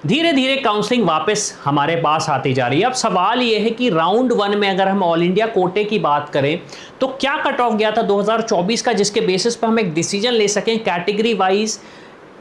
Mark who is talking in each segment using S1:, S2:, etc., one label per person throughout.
S1: धीरे धीरे काउंसलिंग वापस हमारे पास आती जा रही है। अब सवाल ये है कि राउंड 1 में अगर हम ऑल इंडिया कोटे की बात करें तो क्या कट ऑफ गया था 2024 का, जिसके बेसिस पर हम एक डिसीजन ले सकें, कैटेगरी वाइज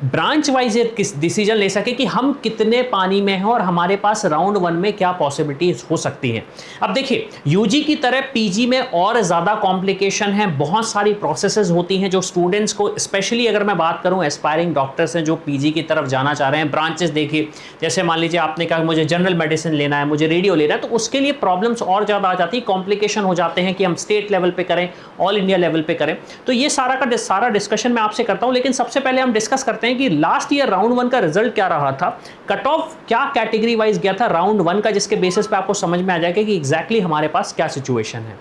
S1: ब्रांच वाइज किस डिसीजन ले सके कि हम कितने पानी में हैं और हमारे पास राउंड 1 में क्या पॉसिबिलिटीज हो सकती हैं। अब देखिए, यूजी की तरह पीजी में और ज़्यादा कॉम्प्लिकेशन है, बहुत सारी प्रोसेसेस होती हैं जो स्टूडेंट्स को, स्पेशली अगर मैं बात करूं एस्पायरिंग डॉक्टर्स हैं जो पीजी की तरफ जाना चाह रहे हैं, ब्रांचेस देखिए, जैसे मान लीजिए आपने कहा मुझे जनरल मेडिसिन लेना है, मुझे रेडियो लेना है, तो उसके लिए प्रॉब्लम्स और ज़्यादा आ जाती है, कॉम्प्लिकेशन हो जाते हैं कि हम स्टेट लेवल पर करें, ऑल इंडिया लेवल पर करें। तो ये सारा डिस्कशन मैं आपसे करता हूँ, लेकिन सबसे पहले हम डिस्कस करते हैं कि लास्ट ईयर राउंड 1 का रिजल्ट क्या रहा था, कट ऑफ क्या कैटेगरी वाइज गया था राउंड 1 का, जिसके बेसिस पे आपको समझ में आ जाएगा कि एग्जैक्टली हमारे पास क्या सिचुएशन है।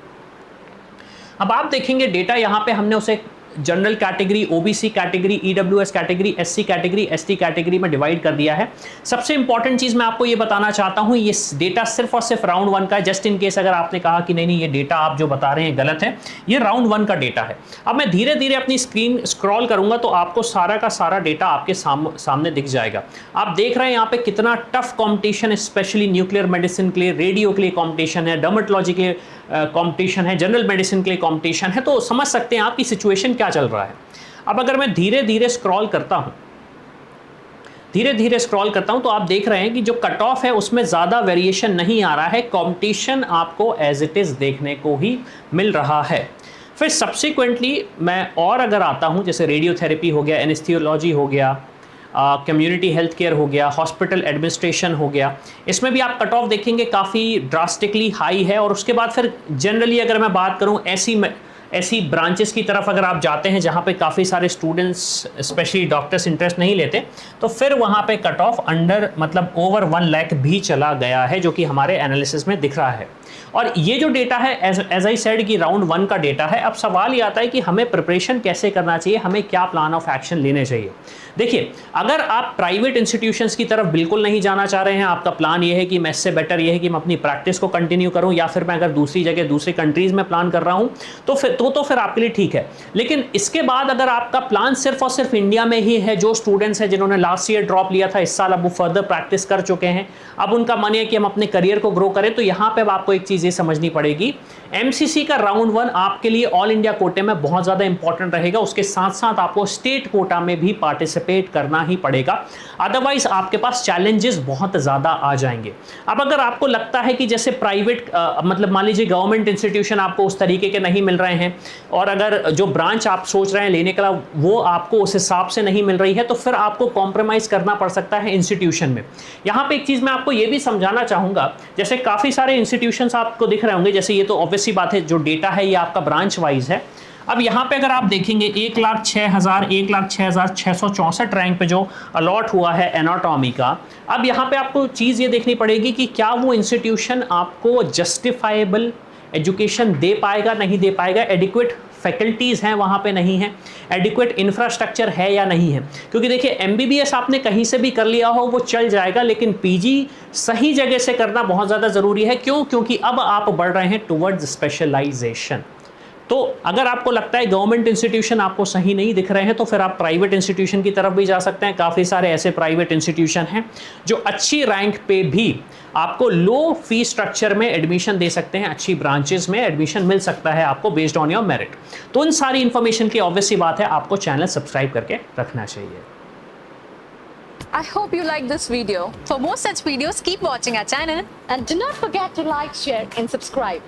S1: अब आप देखेंगे डेटा, यहां पे हमने उसे general category, OBC category, EWS category, SC category, ST category में डिवाइड कर दिया है। सबसे इंपॉर्टेंट चीज मैं आपको ये बताना चाहता हूं, ये डेटा सिर्फ और सिर्फ राउंड 1 का है, जस्ट इन केस अगर आपने कहा कि नहीं ये डेटा आप जो बता रहे हैं गलत है, ये राउंड 1 का डेटा है। अब मैं धीरे धीरे अपनी स्क्रीन स्क्रॉल करूंगा तो आपको सारा का सारा डेटा आपके सामने दिख जाएगा। आप देख रहे हैं यहाँ पे कितना tough competition, specially nuclear medicine के लिए, रेडियो के लिए कॉम्पिटिशन है, डर्मेटोलॉजी के कॉम्पिटिशन है, जनरल मेडिसिन के लिए कॉम्पिटिशन है, तो समझ सकते हैं आपकी सिचुएशन क्या चल रहा है। अब अगर मैं धीरे धीरे स्क्रॉल करता हूं तो आप देख रहे हैं कि जो कट ऑफ है उसमें ज़्यादा वेरिएशन नहीं आ रहा है, कॉम्पिटिशन आपको एज इट इज़ देखने को ही मिल रहा है। फिर सब्सिक्वेंटली मैं और अगर आता हूं, जैसे रेडियोथेरेपी हो गया, एनेस्थीसियोलॉजी हो गया, कम्युनिटी हेल्थ केयर हो गया, हॉस्पिटल एडमिनिस्ट्रेशन हो गया, इसमें भी आप कट ऑफ देखेंगे काफ़ी ड्रास्टिकली हाई है। और उसके बाद फिर जनरली अगर मैं बात करूं ऐसी ब्रांचेस की तरफ अगर आप जाते हैं जहां पे काफ़ी सारे स्टूडेंट्स स्पेशली डॉक्टर्स इंटरेस्ट नहीं लेते, तो फिर वहां पे कट ऑफ अंडर मतलब ओवर 1 लाख भी चला गया है, जो कि हमारे एनालिसिस में दिख रहा है। और ये जो डेटा है एज आई सेड कि राउंड 1 का डेटा है। अब सवाल ये आता है कि हमें प्रिपरेशन कैसे करना चाहिए, हमें क्या प्लान ऑफ एक्शन लेने चाहिए। देखिए, अगर आप प्राइवेट इंस्टीट्यूशंस की तरफ बिल्कुल नहीं जाना चाह रहे हैं, आपका प्लान ये है कि मैं इससे बेटर ये है कि मैं अपनी प्रैक्टिस को कंटिन्यू करूं, या फिर मैं अगर दूसरी जगह दूसरी कंट्रीज में प्लान कर रहा हूं तो फिर आपके लिए ठीक है। लेकिन इसके बाद अगर आपका प्लान सिर्फ और सिर्फ इंडिया में ही है, जो स्टूडेंट्स हैं जिन्होंने लास्ट ईयर ड्रॉप लिया था, इस साल अब वो फर्दर प्रैक्टिस कर चुके हैं, अब उनका मन है कि हम अपने करियर को ग्रो करें, तो यहाँ पे आपको एक चीज़ ये समझनी पड़ेगी, एमसीसी का राउंड 1 आपके लिए ऑल इंडिया कोटे में बहुत ज़्यादा इंपॉर्टेंट रहेगा। उसके साथ साथ आपको स्टेट कोटा में भी पार्टिसिपेट करना ही पड़ेगा, अदरवाइज आपके पास चैलेंजेस बहुत ज़्यादा आ जाएंगे। अब अगर आपको लगता है कि जैसे प्राइवेट मतलब मान लीजिए गवर्नमेंट इंस्टीट्यूशन आपको उस तरीके के नहीं मिल रहे हैं, और अगर जो ब्रांच आप सोच रहे हैं लेने का वो आपको उस हिसाब से नहीं मिल रही है, तो फिर आपको कॉम्प्रोमाइज़ करना पड़ सकता है इंस्टीट्यूशन में। यहाँ पे एक चीज़ मैं आपको ये भी समझाना चाहूँगा, जैसे काफ़ी सारे इंस्टीट्यूशंस आपको दिख रहे होंगे, जैसे ये तो ऑब्वियस सी बात है, जो डेटा है ये आपका ब्रांच वाइज है। अब यहाँ पे अगर आप देखेंगे 1,06,664 रैंक पे जो अलॉट हुआ है एनाटॉमी का, अब यहाँ पे आपको चीज़ ये देखनी पड़ेगी कि क्या वो इंस्टीट्यूशन आपको जस्टिफाइबल एजुकेशन दे पाएगा, नहीं दे पाएगा, एडिक्वेट फैकल्टीज़ हैं वहाँ पे नहीं है, एडिक्वेट इंफ्रास्ट्रक्चर है या नहीं है। क्योंकि देखिए, एमबीबीएस आपने कहीं से भी कर लिया हो वो चल जाएगा, लेकिन पीजी सही जगह से करना बहुत ज़्यादा ज़रूरी है। क्यों? क्योंकि अब आप बढ़ रहे हैं टुवर्ड्स स्पेशलाइजेशन। तो अगर आपको लगता है गवर्नमेंट इंस्टीट्यूशन आपको सही नहीं दिख रहे हैं, तो फिर आप प्राइवेट इंस्टीट्यूशन की तरफ भी जा सकते हैं। काफ़ी सारे ऐसे प्राइवेट इंस्टीट्यूशन हैं जो अच्छी रैंक पे भी आपको लो फी स्ट्रक्चर में एडमिशन दे सकते हैं, अच्छी ब्रांचेस में एडमिशन मिल सकता है आपको बेस्ड ऑन योर मेरिट। तो इन सारी इंफॉर्मेशन की ऑब्वियस सी बात है आपको चैनल सब्सक्राइब करके रखना चाहिए।
S2: I hope you like this video. For more such videos, keep watching our channel
S3: and do not forget to like, share and subscribe.